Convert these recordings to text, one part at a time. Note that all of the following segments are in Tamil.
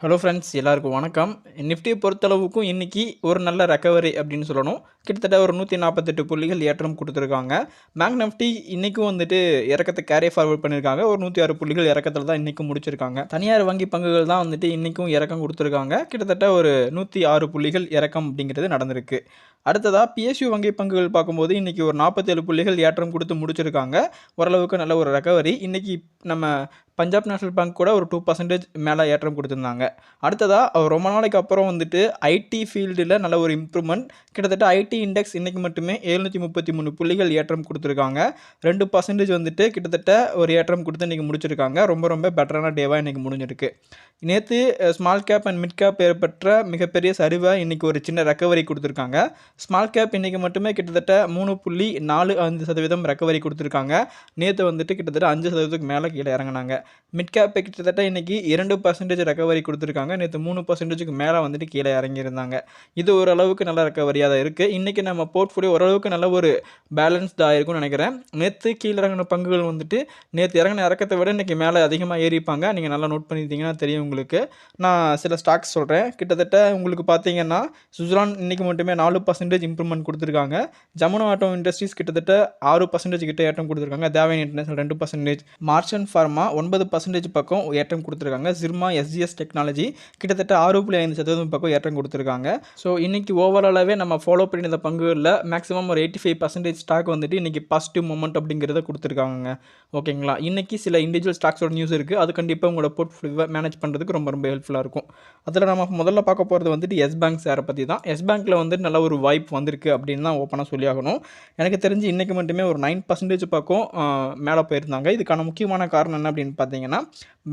ஹலோ ஃப்ரெண்ட்ஸ், எல்லாருக்கும் வணக்கம். நிஃப்டியை பொறுத்தளவுக்கும் இன்னைக்கு ஒரு நல்ல ரெக்கவரி அப்படின்னு சொல்லணும். கிட்டத்தட்ட ஒரு 148 புள்ளிகள் ஏற்றம் கொடுத்துருக்காங்க. பேங்க் நிஃப்டி இன்னைக்கும் வந்துட்டு இறக்கத்தை கேரி ஃபார்வர்ட் பண்ணியிருக்காங்க. ஒரு 106 புள்ளிகள் இறக்கத்தில் தான் இன்னைக்கும் முடிச்சிருக்காங்க. தனியார் வங்கி பங்குகள் தான் வந்துட்டு இன்னைக்கும் இறக்கம் கொடுத்துருக்காங்க. கிட்டத்தட்ட ஒரு 106 புள்ளிகள் இறக்கம் அப்படிங்கிறது நடந்திருக்கு. அடுத்ததாக பிஎஸ்யூ வங்கி பங்குகள் பார்க்கும்போது இன்னைக்கு ஒரு 47 புள்ளிகள் ஏற்றம் கொடுத்து முடிச்சிருக்காங்க. ஓரளவுக்கு நல்ல ஒரு ரெக்கவரி. இன்னைக்கு நம்ம பஞ்சாப் நேஷனல் பேங்க் கூட ஒரு 2% மேலே ஏற்றம் கொடுத்துருந்தாங்க. அடுத்ததாக ரொம்ப நாளைக்கு அப்புறம் வந்துட்டு ஐடி ஃபீல்டில் நல்ல ஒரு இம்ப்ரூவ்மெண்ட். கிட்டத்தட்ட ஐடி இண்டெக்ஸ் இன்றைக்கி மட்டுமே 733 புள்ளிகள் ஏற்றம் கொடுத்துருக்காங்க. 2% வந்துட்டு கிட்டத்தட்ட ஒரு ஏற்றம் கொடுத்து இன்றைக்கி முடிச்சிருக்காங்க. ரொம்ப ரொம்ப பெட்டரான டேவாக இன்றைக்கி முடிஞ்சிருக்கு. நேற்று small cap and mid cap ஏற்பட்ட மிகப்பெரிய சரிவாக இன்றைக்கி ஒரு சின்ன ரெக்கவரி கொடுத்துருக்காங்க. ஸ்மால் கேப் இன்றைக்கி மட்டுமே கிட்டத்தட்ட 3.45% ரெக்கவரி கொடுத்துருக்காங்க. நேற்று வந்துட்டு கிட்டத்தட்ட 5% மேலே கீழே இறங்கினாங்க. மிட் கேப் கிட்டத்தட்ட இன்றைக்கி 2% ரெக்கவரி கொடுத்துருக்காங்க. நேற்று 3% மேலே வந்துட்டு கீழே இறங்கியிருந்தாங்க. இது ஓரளவுக்கு நல்ல ரெக்கவரியாக தான் இருக்குது. இன்றைக்கி நம்ம போர்ட்ஃபோலியோ ஓரளவுக்கு நல்ல ஒரு பேலன்ஸ்டாக இருக்கும்னு நினைக்கிறேன். நேற்று கீழே இறங்கின பங்குகள் வந்துட்டு நேற்று இறங்கின இறக்கத்தை விட இன்றைக்கி மேலே அதிகமாக ஏறிப்பாங்க. நீங்கள் நல்லா நோட் பண்ணியிருந்தீங்கன்னா தெரியும் உங்களுக்கு. நான் சில ஸ்டாக்ஸ் சொல்கிறேன். கிட்டத்தட்ட உங்களுக்கு பார்த்தீங்கன்னா சுஸ்லான் இன்றைக்கி மட்டுமே 4% இம்ப்ரூவ்மெண்ட் கொடுத்துருக்காங்க. ஜமுனா ஆட்டோ இண்டஸ்ட்ரீஸ் கிட்டத்தட்ட 6% கிட்ட ஏற்றம் கொடுத்துருக்காங்க. தேவன் இன்டர்நேஷனல் 2%, மார்ச்சன் ஃபார்மா 9% பக்கம் ஏற்றம் கொடுத்துருக்காங்க. ஜிர்மா எஸ்ஜிஎஸ் டெக்னாலஜி கிட்டத்தட்ட 6.5% பக்கம் ஏற்றம் கொடுத்துருக்காங்க. ஸோ இன்றைக்கி ஓவராலாகவே நம்ம ஃபாலோ பண்ணியிருந்த பங்குகளில் மேக்ஸிமம் ஒரு 85% ஸ்டாக் வந்துட்டு இன்றைக்கி பாசிட்டிவ் மொமெண்ட் அப்படிங்கிறத கொடுத்துருக்காங்க. ஓகேங்களா? இன்றைக்கி சில இண்டிவிஜுவல் ஸ்டாக்ஸோட நியூஸ் இருக்குது. அது கண்டிப்பாக உங்களோட போர்ட்ஃபோலியோவை மேனேஜ் பண்ணுறதுக்கு ரொம்ப ரொம்ப ஹெல்ப்ஃபுல்லாக இருக்கும். அதில் நம்ம முதல்ல பார்க்க போகிறது வந்துட்டு எஸ் பேங்க் ஷேரை பற்றி தான். எஸ் பேங்க்கில் வந்துட்டு நல்ல ஒரு வாய்ப்பு வந்திருக்கு அப்படின்னு தான் ஓப்பனாக சொல்லி ஆகணும். எனக்கு தெரிஞ்சு இன்றைக்கி மட்டுமே ஒரு 9% பக்கம் மேலே போயிருந்தாங்க. இதுக்கான முக்கியமான காரணம் என்ன அப்படின்னு பார்த்தீங்கன்னா,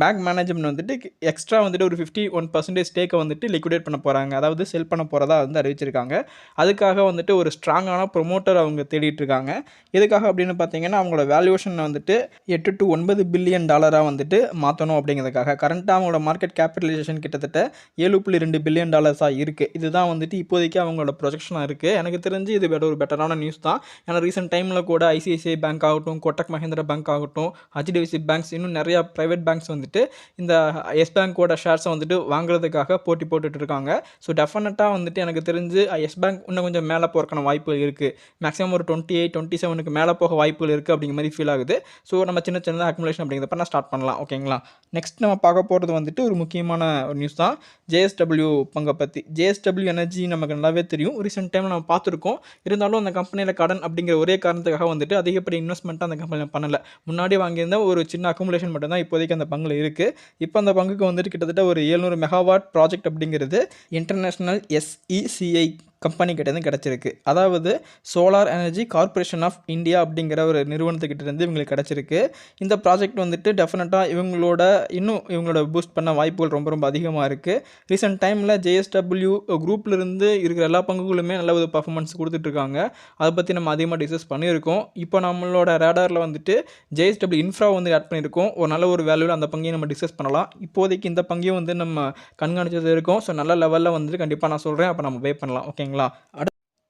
பேங்க் மேனேஜ்மெண்ட் வந்துட்டு எக்ஸ்ட்ரா வந்துட்டு ஒரு 51% ஸ்டேக்கை வந்துட்டு லிக்விடேட் பண்ண போகிறாங்க. அதாவது செல் பண்ண போகிறதா வந்து அறிவிச்சிருக்காங்க. அதுக்காக வந்துட்டு ஒரு ஸ்ட்ராங்கான ப்ரொமோட்டர் அவங்க தேடிட்டு இருக்காங்க. எதுக்காக அப்படின்னு பார்த்தீங்கன்னா, அவங்களோட வேல்யூவேஷன் வந்துட்டு 8 to 9 பில்லியன் டாலராக வந்துட்டு மாற்றணும் அப்படிங்கிறதுக்காக. கரண்ட்டாக அவங்களோட மார்க்கெட் கேபிட்டலைசேஷன் கிட்டத்தட்ட 7.2 பில்லியன் டாலர்ஸாக இருக்குது. இதுதான் வந்துட்டு இப்போதைக்கு அவங்களோட ப்ரொஜெக்ஷனாக இருக்குது. எனக்கு தெரிஞ்சு இது ஒரு பெட்டரான நியூஸ் தான். ஏன்னா ரீசெண்ட் டைமில் கூட ஐசிஐசிஐ பேங்க் ஆகட்டும், கோட்டக் மஹிந்திரா பேங்க் ஆகட்டும், ஹெச்டிஎஃப்சி பேங்க்ஸ், இன்னும் நிறையா ப்ரைவேட் பேங்க்ஸ் வந்துட்டு இந்த எஸ் பேங்கோட ஷேர்ஸை வந்துட்டு வாங்குறதுக்காக போட்டி போட்டுட்டு இருக்காங்க. ஸோ டெஃபினட்டாக வந்துட்டு எனக்கு தெரிஞ்சு எஸ் பேங்க் இன்னும் கொஞ்சம் மேலே போகிறக்கான வாய்ப்புகள் இருக்குது. மேக்ஸிமம் ஒரு 28, 27க்கு மேலே போக வாய்ப்புகள் இருக்குது அப்படிங்கிற மாதிரி ஃபீல் ஆகுது. ஸோ நம்ம சின்ன சின்னதாக அக்குமுலேஷன் அப்படிங்கிறப்ப நான் ஸ்டார்ட் பண்ணலாம். ஓகேங்களா? நெக்ஸ்ட் நம்ம பார்க்க போகிறது வந்துட்டு ஒரு முக்கியமான ஒரு நியூஸ் தான். ஜேஎஸ்டபிள்யூ பங்கை பற்றி. ஜேஎஸ்டபிள்யூ எனர்ஜி நமக்கு நல்லாவே தெரியும். ரீசெண்ட் டைமில் நம்ம பார்த்துருக்கோம். இருந்தாலும் அந்த கம்பெனியில் கடன் அப்படிங்கிற ஒரே காரணத்துக்காக வந்துட்டு அதிகப்படி இன்வெஸ்ட்மெண்ட்டாக அந்த கம்பெனியில் பண்ணலை. முன்னாடி வாங்கியிருந்த ஒரு சின்ன அக்குமுலேஷன் மட்டும் தான் இப்போதைக்கு அந்த பங்கில் இருக்குது. இப்போ அந்த பங்குக்கு வந்துட்டு கிட்டத்தட்ட ஒரு 700 மெகாவாட் ப்ராஜெக்ட் அப்படிங்கிறது இன்டர்நேஷ்னல் எஸ்இசிஐ கம்பெனி கிட்டேருந்து கிடச்சிருக்கு. அதாவது Solar Energy Corporation of India அப்படிங்கிற ஒரு நிறுவனத்துக்கிட்டேருந்து இவங்களுக்கு கிடச்சிருக்கு. இந்த ப்ராஜெக்ட் வந்துட்டு டெஃபினட்டாக இவங்களோட பூஸ்ட் பண்ண வாய்ப்புகள் ரொம்ப ரொம்ப அதிகமாக இருக்குது. ரீசெண்ட் டைமில் ஜேஎஸ்டபிள்யூ குரூப்லேருந்து இருக்கிற எல்லா பங்குகளுமே நல்ல ஒரு பர்ஃபார்மன்ஸ் கொடுத்துட்ருக்காங்க. அதை பற்றி நம்ம அதிகமாக டிஸ்கஸ் பண்ணியிருக்கோம். இப்போ நம்மளோட ரேடாரில் வந்துட்டு ஜேஎஸ்டபிள்யூ இன்ஃப்ரா வந்து ஆட் பண்ணியிருக்கோம். ஒரு நல்ல ஒரு வேல்யூவில் அந்த பங்கையும் நம்ம டிஸ்கஸ் பண்ணலாம். இப்போதைக்கு இந்த பங்கையும் வந்து நம்ம கண்காணிச்சது இருக்கோம். ஸோ நல்ல லெவலில் வந்துட்டு கண்டிப்பாக நான் சொல்கிறேன். அப்போ நம்ம பே பண்ணலாம். ஓகேங்களா?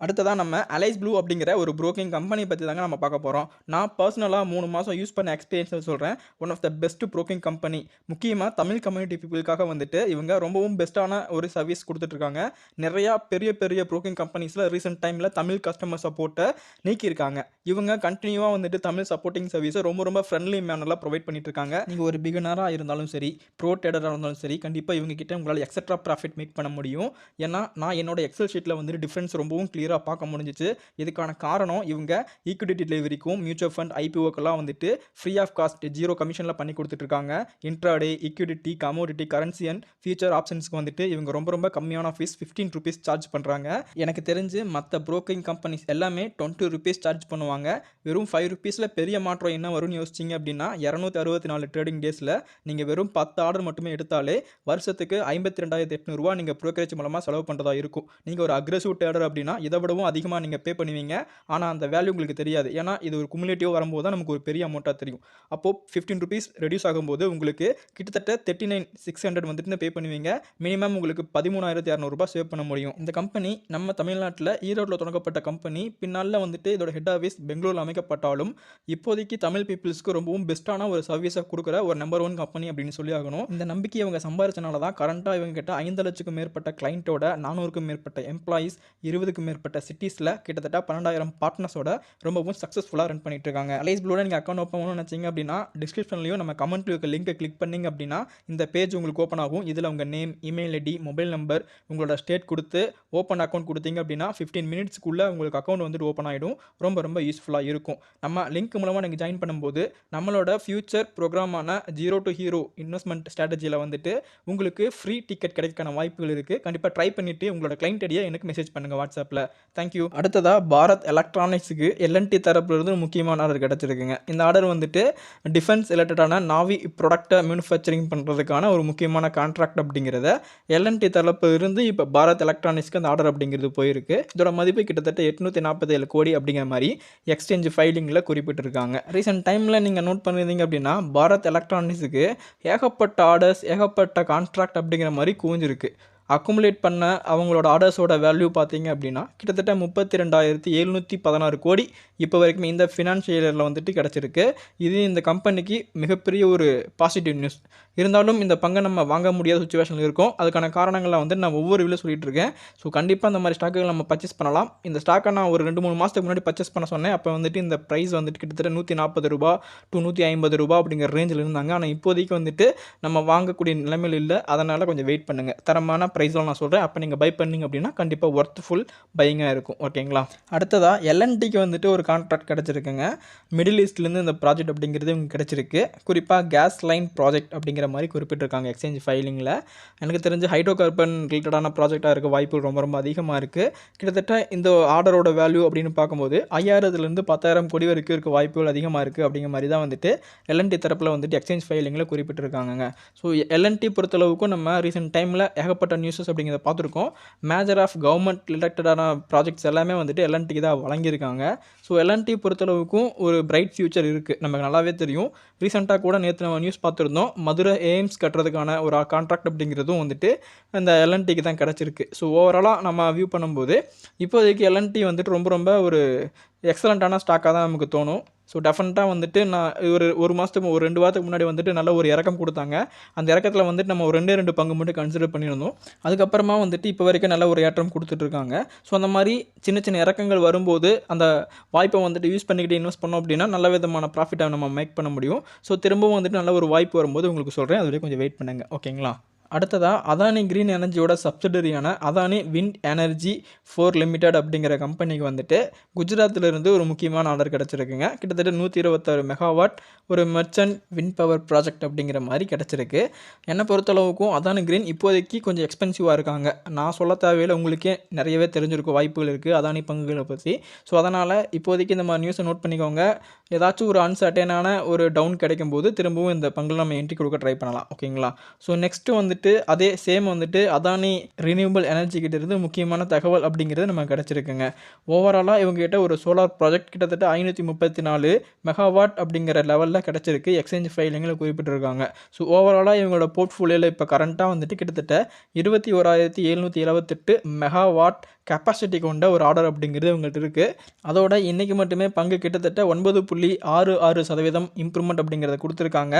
அடுத்ததாக நம்ம அலைஸ் ப்ளூ அப்படிங்கிற ஒரு ப்ரோக்கிங் கம்பெனி பற்றி தாங்க நம்ம பார்க்க போகிறோம். நான் பர்சனலாக 3 மாதம் யூஸ் பண்ண எக்ஸ்பீரியன்ஸை சொல்கிறேன். One of the best broking company. முக்கியமாக தமிழ் கம்யூனிட்டி பீப்புளுக்காக வந்துட்டு இவங்க ரொம்பவும் பெஸ்ட்டான ஒரு சர்வீஸ் கொடுத்துட்ருக்காங்க. நிறையா பெரிய பெரிய ப்ரோக்கிங் கம்பெனிஸில் ரீசெண்ட் டைமில் தமிழ் கஸ்டமர் சப்போர்ட்டை நீக்கியிருக்காங்க. இவங்க கண்டினியூவாக வந்துட்டு தமிழ் சப்போர்ட்டிங் சர்வீஸை ரொம்ப ரொம்ப ஃப்ரெண்ட்லி மேனரில் ப்ரொவைட் பண்ணிட்டுருக்காங்க. நீங்கள் ஒரு பிகினராக இருந்தாலும் சரி, ப்ரோ ட்ரேடராக இருந்தாலும் சரி, கண்டிப்பாக இவங்க கிட்ட உங்களால் எக்ஸட்ரா ப்ராஃபிட் மேக் பண்ண முடியும். ஏன்னா நான் என்னோட எக்ஸல் ஷீட்டில் வந்துட்டு டிஃப்ரென்ஸ் ரொம்பவும் கிளியராக பார்க்க முடிஞ்சிச்சு. இதுக்கான காரணம் இவங்க ஈக்விட்டி டெலிவரிக்கும் மியூச்சுவல் ஃபண்ட் ஐபிஓக்கெல்லாம் வந்துட்டு ஃப்ரீ ஆஃப் காஸ்ட் 0 கமிஷனில் பண்ணி கொடுத்துட்ருக்காங்க. Intraday, equity, commodity, currency and future ஆப்ஷன்ஸ்க்கு வந்துட்டு இவங்க ரொம்ப ரொம்ப கம்மியான ஃபீஸ் 15 ருபீஸ் சார்ஜ் பண்ணுறாங்க. எனக்கு தெரிஞ்சு மற்ற ப்ரோக்கிங் கம்பெனிஸ் எல்லாமே 20 ருபீஸ் சார்ஜ் பண்ணுவாங்க. வெறும் 5 ருபீஸில் பெரிய மாற்றம் என்ன வரும்னு யோசிச்சிங்க அப்படின்னா 264 ட்ரேடிங் டேஸில் நீங்கள் வெறும் 10 ஆர்டர் மட்டுமே எடுத்தாலே வருஷத்துக்கு 52,800 ரூபா நீங்கள் ப்ரோக்கரேஜ் மூலமாக செலவு பண்ணுறதா இருக்கும். நீங்கள் ஒரு அக்ரெசிவ் ட்ரேடர் அப்படின்னா இதை அதை விடவும் அதிகமாக நீங்கள் பே பண்ணுவீங்க. ஆனால் அந்த வேல்யூ உங்களுக்கு தெரியாது. ஏன்னா இது ஒரு குமுலேட்டிவ் வரும்போது தான் நமக்கு ஒரு பெரிய அமௌண்ட்டாக தெரியும். அப்போது ₹15 ரெடியூஸ் ஆகும்போது உங்களுக்கு கிட்டத்தட்ட 39,600 வந்துட்டு பே பண்ணுவீங்க. மினிமம் உங்களுக்கு ₹13,200 சேவ் பண்ண முடியும். இந்த கம்பெனி நம்ம தமிழ்நாட்டில் ஈரோட்டில் தொடங்கப்பட்ட கம்பெனி. பின்னால் வந்துட்டு இதோட ஹெட் ஆஃபீஸ் பெங்களூரில் அமைக்கப்பட்டாலும் இப்போதைக்கு தமிழ் பீப்புள்ஸ்க்கு ரொம்பவும் பெஸ்ட்டான ஒரு சர்வீஸை கொடுக்குற ஒரு நம்பர் 1 கம்பெனி அப்படின்னு சொல்லி ஆகணும். இந்த நம்பிக்கை இவங்க சம்பாதிச்சனால தான் கரண்ட்டாக இவங்க கிட்ட 5 லட்சத்துக்கும் மேற்பட்ட கிளைண்ட்டோட 400க்கும் மேற்பட்ட எம்ப்ளாயீஸ் 20க்கும் மேற்பட்ட சிட்டிஸில் கிட்டத்தட்ட 12,000 பார்ட்னர்ஸோட ரொம்பவும் சக்ஸஸ்ஃபுல்லாக ரன் பண்ணிட்டு இருக்காங்க. அலைஸ் ப்ளூவில் நீங்கள் அக்கௌண்ட் ஓப்பன் பண்ணணும்னு நினச்சிங்க அப்படின்னா டிஸ்கிரிப்ஷன்லையும் நம்ம கமெண்ட்ல இருக்க லிங்கை கிளிக் பண்ணிங்க அப்படின்னா இந்த பேஜ் உங்களுக்கு ஓப்பன் ஆகும். இதில் உங்கள் name, email ID, mobile number, உங்களோட ஸ்டேட் கொடுத்து ஓப்பன் அக்கௌண்ட் கொடுத்தீங்க அப்படின்னா 15 மினிட்ஸ்க்குள்ளே உங்களுக்கு அக்கௌண்ட் வந்துட்டு ஓப்பன் ஆகிடும். ரொம்ப யூஸ்ஃபுல்லாக இருக்கும். நம்ம லிங்க் மூலமாக நீங்கள் ஜாயின் பண்ணும்போது நம்மளோட ஃபியூச்சர் ப்ரோக்ராமான ஜீரோ டு ஹீரோ இன்வெஸ்ட்மெண்ட் ஸ்ட்ராட்டஜியில் வந்துட்டு உங்களுக்கு ஃப்ரீ டிக்கெட் கிடைக்கான வாய்ப்புகள் இருக்குது. கண்டிப்பாக ட்ரை பண்ணிவிட்டு உங்களோட கிளைண்ட் ஐடியா எனக்கு மெசேஜ் பண்ணுங்கள் வாட்ஸ்அப்பில். தேங்க்யூ. அடுத்ததாக பாரத் எலக்ட்ரானிக்ஸுக்கு எல்என்டி தரப்புலேருந்து முக்கியமான ஆர்டர் கிடச்சிருக்குங்க. இந்த ஆர்டர் வந்துட்டு டிஃபென்ஸ் ரிலேட்டடான நாவி ப்ராடக்டை மேனுஃபேக்சரிங் பண்ணுறதுக்கான ஒரு முக்கியமான கான்ட்ராக்ட் அப்படிங்கிறத எல்என்டி தரப்பு இருந்து இப்போ பாரத் எலக்ட்ரானிக்ஸ்க்கு அந்த ஆர்டர் அப்படிங்கிறது போயிருக்கு. இதோட மதிப்பு கிட்டத்தட்ட 847 கோடி அப்படிங்கிற மாதிரி எக்ஸ்சேஞ்ச் ஃபைலிங்கில் குறிப்பிட்டிருக்காங்க. ரீசெண்ட் டைமில் நீங்கள் நோட் பண்ணியிருந்தீங்க அப்படின்னா பாரத் எலக்ட்ரானிக்ஸுக்கு ஏகப்பட்ட ஆர்டர்ஸ், ஏகப்பட்ட கான்ட்ராக்ட் அப்படிங்கிற மாதிரி குவிஞ்சிருக்கு. அக்குமுலேட் பண்ண அவங்களோட ஆர்டர்ஸோட வேல்யூ பார்த்தீங்க அப்படின்னா கிட்டத்தட்ட 32,716 கோடி இப்போ வரைக்கும் இந்த ஃபினான்ஷியல் இயரில் வந்துட்டு கிடச்சிருக்கு. இது இந்த கம்பெனிக்கு மிகப்பெரிய ஒரு பாசிட்டிவ் நியூஸ். இருந்தாலும் இந்த பங்கை நம்ம வாங்க முடியாத சுச்சுவேஷனில் இருக்கும். அதுக்கான காரணங்களை வந்து நான் ஒவ்வொரு வீடியோ சொல்லிட்டு இருக்கேன். ஸோ கண்டிப்பாக இந்த மாதிரி ஸ்டாக்குகள் நம்ம பர்ச்சேஸ் பண்ணலாம். இந்த ஸ்டாக்கை நான் ஒரு 2-3 மாதத்துக்கு முன்னாடி பர்ச்சேஸ் பண்ண சொன்னேன். அப்போ வந்துட்டு இந்த ப்ரைஸ் வந்துட்டு கிட்டத்தட்ட ₹140 to ₹150 அப்படிங்கிற ரேஞ்சில் இருந்தாங்க. ஆனால் இப்போதைக்கு வந்துட்டு நம்ம வாங்கக்கூடிய நிலைமையில் இல்லை. அதனால் கொஞ்சம் வெயிட் பண்ணுங்கள். தரமான ப்ரைஸில் நான் சொல்கிறேன். அப்போ நீங்கள் பை பண்ணிங்க அப்படின்னா கண்டிப்பாக ஒர்த்ஃபுல் பையிங்காக இருக்கும். ஓகேங்களா? அடுத்ததாக எல்என்டிக்கு வந்துட்டு ஒரு கான்ட்ராக்ட் கிடச்சிருக்குங்க. மிடில் ஈஸ்ட்லேருந்து இந்த ப்ராஜெக்ட் அப்படிங்கிறது உங்களுக்கு கிடச்சிருக்கு. குறிப்பாக கேஸ் லைன் ப்ராஜெக்ட் அப்படிங்கிற மாதிரி குறிப்பிட்டிருக்காங்க எக்ஸ்சேஞ்ச் ஃபைலிங்கில். எனக்கு தெரிஞ்சு ஹைட்ரோ கார்பன் ரிலேட்டடான ப்ராஜெக்டாக இருக்க வாய்ப்பு ரொம்ப அதிகமாக இருக்குது. கிட்டத்தட்ட இந்த ஆர்டரோட வேல்யூ அப்படின்னு பார்க்கும்போது 5,000 10,000 கோடி வரைக்கும் இருக்க வாய்ப்புகள் அதிகமாக இருக்குது அப்படிங்கிற மாதிரி தான் வந்துட்டு எல்என்டி தரப்பில் வந்துட்டு எக்ஸ்சேஞ்ச் ஃபைலிங்கில் குறிப்பிட்டிருக்காங்க. ஸோ எல்என்டி பொறுத்தளவுக்கும் நம்ம ரீசெண்ட் டைமில் ஏகப்பட்ட நியூஸஸ் அப்படிங்கிறத பார்த்துருக்கோம். மேஜர் ஆஃப் கவர்மெண்ட் ரிலேட்டடான ப்ராஜெக்ட்ஸ் எல்லாமே வந்துட்டு எல்என்டிக்கு தான் வழங்கியிருக்காங்க. ஸோ எல்என்டி பொறுத்தளவுக்கும் ஒரு பிரைட் ஃபியூச்சர் இருக்குது, நமக்கு நல்லாவே தெரியும். ரீசெண்டாக கூட நேற்று நம்ம நியூஸ் பார்த்துருந்தோம். மதுரை எய்ம்ஸ் கட்டுறதுக்கான ஒரு கான்ட்ராக்ட் அப்படிங்கிறதும் வந்துட்டு இந்த எல்என்டிக்கு தான் கிடச்சிருக்கு. ஸோ ஓவராலாக நம்ம வியூ பண்ணும்போது இப்போதைக்கு எல்என்டி வந்துட்டு ரொம்ப ஒரு எக்ஸலண்ட்டான ஸ்டாக்காக தான் நமக்கு தோணும். ஸோ டெஃபினட்டாக வந்துட்டு நான் ஒரு மாதத்துக்கு 2 வாரத்துக்கு முன்னாடி வந்துட்டு நல்ல ஒரு இறக்கம் கொடுத்தாங்க. அந்த இறக்கத்தில் வந்துட்டு நம்ம ஒரு 2 பங்கு மட்டும் கன்சிடர் பண்ணியிருந்தோம். அதுக்கப்புறமா வந்துட்டு இப்போ வரைக்கும் நல்ல ஒரு ஏற்றம் கொடுத்துட்ருக்காங்க. ஸோ அந்த மாதிரி சின்ன இறக்கங்கள் வரும்போது அந்த வாய்ப்பை வந்துட்டு யூஸ் பண்ணிக்கிட்டு இன்வெஸ்ட் பண்ணோம் அப்படின்னா நல்ல விதமான ப்ராஃபிட்டை நம்ம மேக் பண்ண முடியும். ஸோ திரும்பவும் வந்துட்டு நல்ல ஒரு வாய்ப்பு வரும்போது உங்களுக்கு சொல்கிறேன். அது வரைக்கும் கொஞ்சம் வெயிட் பண்ணுங்கள். ஓகேங்களா? அடுத்ததாக அதானி கிரீன் எனர்ஜியோட சப்சிடரியான அதானி விண்ட் எனர்ஜி 4 லிமிடெட் அப்படிங்கிற கம்பெனிக்கு வந்துட்டு குஜராத்திலிருந்து ஒரு முக்கியமான ஆர்டர் கிடச்சிருக்குங்க. கிட்டத்தட்ட 126 மெகாவாட் ஒரு மெர்ச்சன்ட் விண்ட் பவர் ப்ராஜெக்ட் அப்படிங்கிற மாதிரி கிடச்சிருக்கு. என்னை பொறுத்தளவுக்கும் அதானி கிரீன் இப்போதைக்கு கொஞ்சம் எக்ஸ்பென்சிவாக இருக்காங்க. நான் சொல்ல தேவையில்லை, உங்களுக்கே நிறையவே தெரிஞ்சிருக்கும் வாய்ப்புகள் இருக்குது அதானி பங்குகளை பற்றி. ஸோ அதனால் இப்போதைக்கு இந்த மாதிரி நியூஸை நோட் பண்ணிக்கோங்க. ஏதாச்சும் ஒரு அன்சர்டனான ஒரு டவுன் கிடைக்கும் போது திரும்பவும் இந்த பங்கில் நம்ம என்ட்ரி கொடுக்க ட்ரை பண்ணலாம். ஓகேங்களா? ஸோ நெக்ஸ்ட்டு வந்துட்டு அதே சேம் வந்துட்டு அதானி ரினியூவபிள் எனர்ஜி கிட்ட இருந்து முக்கியமான தகவல் அப்படிங்கிறது நமக்கு கிடச்சிருக்குங்க. ஓவராலாக இவங்க கிட்ட ஒரு சோலார் ப்ராஜெக்ட் கிட்டத்தட்ட 534 மெகாவாட் அப்படிங்கிற லெவலில் கிடச்சிருக்கு. எக்ஸ்சேஞ்ச் ஃபைலிங்கில் குறிப்பிட்டிருக்காங்க. ஸோ ஓவராலாக இவங்களோட போர்ட்ஃபோலியோவில் இப்போ கரண்ட்டாக வந்துட்டு கிட்டத்தட்ட 21,778 மெகாவாட் கெப்பாசிட்டி கொண்ட ஒரு ஆர்டர் அப்படிங்கிறது உங்கள்கிட்ட இருக்குது. அதோட இன்றைக்கி மட்டுமே பங்கு கிட்டத்தட்ட 9.66% இம்ப்ரூவ்மெண்ட் அப்படிங்கிறத கொடுத்துருக்காங்க.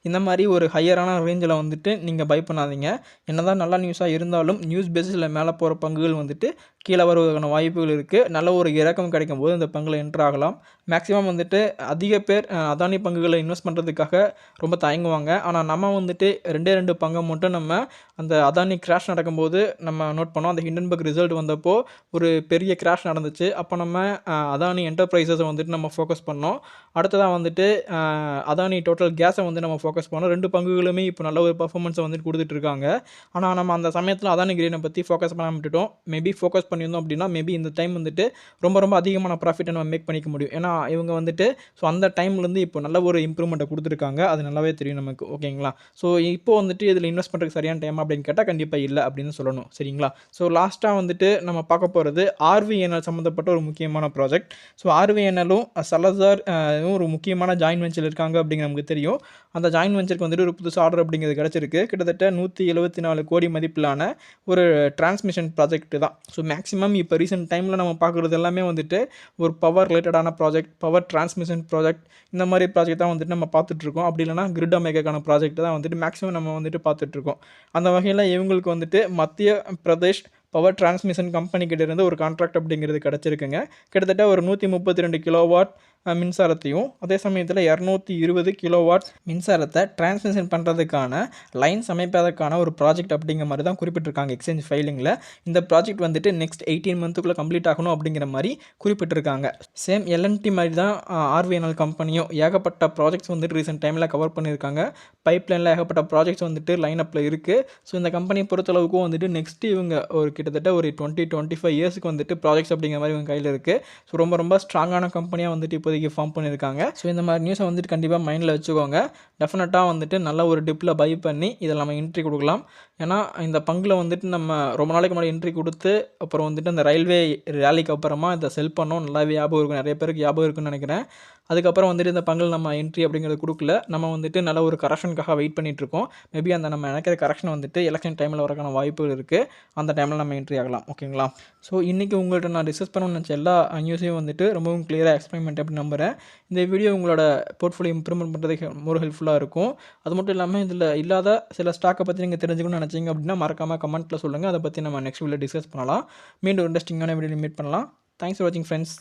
இந்த மாதிரி ஒரு ஹையரான ரேஞ்சில் வந்துட்டு நீங்கள் பை பண்ணாதீங்க. என்னதான் நல்ல நியூஸாக இருந்தாலும் நியூஸ் பேஸில் மேலே போகிற பங்குகள் வந்துட்டு கீழே வருவதற்கான வாய்ப்புகள் இருக்குது. நல்ல ஒரு இறக்கம் கிடைக்கும் போது இந்த பங்கில் என்ட்ரு ஆகலாம். மேக்ஸிமம் வந்துட்டு அதிக பேர் அதானி பங்குகளை இன்வெஸ்ட் பண்ணுறதுக்காக ரொம்ப தயங்குவாங்க. ஆனால் நம்ம வந்துட்டு 2 பங்கை மட்டும் நம்ம அந்த அதானி கிராஷ் நடக்கும்போது நம்ம நோட் பண்ணோம். அந்த ஹிண்டன்பர்க் ரிசல்ட் வந்தப்போ ஒரு பெரிய கிராஷ் நடந்துச்சு. அப்போ நம்ம அதானி என்டர்பிரைஸஸை வந்துட்டு நம்ம ஃபோக்கஸ் பண்ணோம். அடுத்ததாக வந்துட்டு அதானி டோட்டல் கேஸை வந்து நம்ம ஃபோக்கஸ் பண்ணோம். 2 பங்குகளுமே இப்போ நல்ல ஒரு பர்ஃபார்மன்ஸை வந்துட்டு கொடுத்துட்ருக்காங்க. ஆனால் நம்ம அந்த சமயத்தில் அதானி கிரீனை பற்றி ஃபோக்கஸ் பண்ண விட்டுட்டோம். மேபி ஃபோக்கஸ் பண்ணியிருந்தோம் அப்படின்னா மேபி இந்த டைம் வந்துட்டு ரொம்ப ரொம்ப அதிகமான ப்ராஃபிட்டை நம்ம மேக் பண்ணிக்க முடியும். ஏன்னா இவங்க வந்துட்டு ஸோ அந்த டைம்லேருந்து இப்போ நல்ல ஒரு இம்ப்ரூவ்மெண்ட்டை கொடுத்துருக்காங்க. அது நல்லாவே தெரியும் நமக்கு. ஓகேங்களா? ஸோ இப்போ வந்துட்டு இதில் இன்வெஸ்ட் பண்ணுறதுக்கு சரியான டைம் அப்படின்னு கேட்டால் கண்டிப்பாக இல்லை அப்படின்னு சொல்லணும். சரிங்களா? ஸோ லாஸ்ட்டாக வந்துட்டு நம்ம பார்க்க போகிறது ஆர்விஎன்எல் சம்மந்தப்பட்ட ஒரு முக்கியமான ப்ராஜெக்ட். ஸோ ஆர்விஎன்எல்லும் சலசார் ஒரு முக்கியமான ஜாயின்ட் வெஞ்சர் இருக்காங்க அப்படிங்கிற நமக்கு தெரியும். அந்த ஜாயின்ட் வெஞ்சருக்கு வந்துட்டு ஒரு புதுசு ஆர்டர் அப்படிங்கிறது கிடச்சிருக்கு. கிட்டத்தட்ட 174 கோடி மதிப்பிலான ஒரு டிரான்ஸ்மிஷன் ப்ராஜெக்ட் தான். ஸோ மேக்ஸிமம் இப்போ ரீசெண்ட் டைமில் நம்ம பார்க்குறது எல்லாமே வந்துட்டு ஒரு பவர் ரிலேட்டடான ப்ராஜெக்ட், பவர் டிரான்ஸ்மிஷன் ப்ராஜெக்ட், இந்த மாதிரி ப்ராஜெக்ட் தான் வந்துட்டு நம்ம பார்த்துட்ருக்கோம். அப்படி இல்லைனா கிரிட் அமேக்கான ப்ராஜெக்ட் தான் வந்துட்டு மேக்ஸிமம் நம்ம வந்துட்டு பார்த்துட்ருக்கோம். அந்த வகையில் இவங்களுக்கு வந்துட்டு மத்திய பிரதேஷ் பவர் டிரான்ஸ்மிஷன் கம்பெனிக்கிட்ட இருந்து ஒரு கான்ட்ராக்ட் அப்படிங்கிறது கிடச்சிருக்குங்க. கிட்டத்தட்ட ஒரு 132 கிலோவாட் மின்சாரத்தையும் அதே சமயத்தில் 220 கிலோவாட் மின்சாரத்தை டிரான்ஸ்மிஷன் பண்ணுறதுக்கான லைன்ஸ் அமைப்பதற்கான ஒரு ப்ராஜெக்ட் அப்படிங்கிற மாதிரி தான் குறிப்பிட்டிருக்காங்க எக்ஸ்சேஞ்ச் ஃபைலிங்கில். இந்த ப்ராஜெக்ட் வந்துட்டு நெக்ஸ்ட் 18 மந்த்துக்குள்ளே கம்ப்ளீட் ஆகணும் அப்படிங்கிற மாதிரி குறிப்பிட்டிருக்காங்க. சேம் எல்என்டி மாதிரி தான் ஆர்விஎன்எல் கம்பெனியும் ஏகப்பட்ட ப்ராஜெக்ட்ஸ் வந்துட்டு ரீசெண்ட் டைமில் கவர் பண்ணியிருக்காங்க. பைப்லைனில் ஏகப்பட்ட ப்ராஜெக்ட்ஸ் வந்துட்டு லைன் அப்பில் இருக்குது. ஸோ இந்த கம்பெனியை பொறுத்தளவுக்கும் வந்துட்டு நெக்ஸ்ட்டு இவங்க ஒரு கிட்டத்தட்ட ஒரு 20-25 இயர்ஸுக்கு வந்துட்டு ப்ராஜெக்ட்ஸ் அப்படிங்கிற மாதிரி இவங்க கையில் இருக்குது. ஸோ ரொம்ப ரொம்ப ஸ்ட்ராங்கான கம்பெனியாக வந்துட்டு இப்போதைக்கு ஃபார்ம் பண்ணியிருக்காங்க. ஸோ இந்த மாதிரி நியூஸை வந்துட்டு கண்டிப்பாக மைண்டில் வச்சுக்கோங்க. டெஃபினட்டாக வந்துட்டு நல்ல ஒரு டிப்பில் பை பண்ணி இதில் நம்ம என்ட்ரி கொடுக்கலாம். ஏன்னா இந்த பங்கில் வந்துட்டு நம்ம ரொம்ப நாளைக்கு முன்னாடி என்ட்ரி கொடுத்து அப்புறம் வந்துட்டு அந்த ரயில்வே ரேலிக்கு அப்புறமா இதை செல் பண்ணோம். நல்லாவே ஞாபகம் இருக்கும், நிறைய பேருக்கு ஞாபகம் இருக்குன்னு நினைக்கிறேன். அதுக்கப்புறம் வந்துட்டு இந்த பங்கில் நம்ம என்ட்ரி அப்படிங்கிறது கொடுக்கல. நம்ம வந்துட்டு நல்ல ஒரு கரெக்ஷனுக்காக வெயிட் பண்ணிகிட்ருக்கோம். மேபி அந்த நம்ம நினைக்கிற கரெக்ஷன் வந்துட்டு எலெக்ஷன் டைமில் வரக்கான வாய்ப்புகள் இருக்குது. அந்த டைமில் நம்ம என்ட்ரி ஆகலாம். ஓகேங்களா? ஸோ இன்றைக்கி உங்கள்கிட்ட நான் டிஸ்கஸ் பண்ணணும்னு நினச்ச எல்லா நியூஸையும் வந்துட்டு ரொம்பவும் கிளியராக எக்ஸ்பிளைன் பண்ணிட்டு அப்படின்னு நம்புகிறேன். இந்த வீடியோ உங்களோட போர்ட்ஃபோலியோ இம்ப்ரூவ்மெண்ட் பண்ணுறதுக்கு ரொம்ப ஹெல்ப்ஃபுல்லாக இருக்கும். அது மட்டும் இல்லாமல் இதில் இல்லாத சில ஸ்டாக்கை பற்றி நீங்கள் தெரிஞ்சுக்கணும்னு நினச்சிங்க அப்படின்னா மறக்காமல் கமெண்ட்டில் சொல்லுங்கள். அதை பற்றி நம்ம நெக்ஸ்ட் வீடியோ டிஸ்கஸ் பண்ணலாம். மீண்டும் இன்ட்ரெஸ்டிங்கான வீடியோ மீட் பண்ணலாம். தேங்க்ஸ் ஃபார் வாட்சிங் ஃப்ரெண்ட்ஸ்.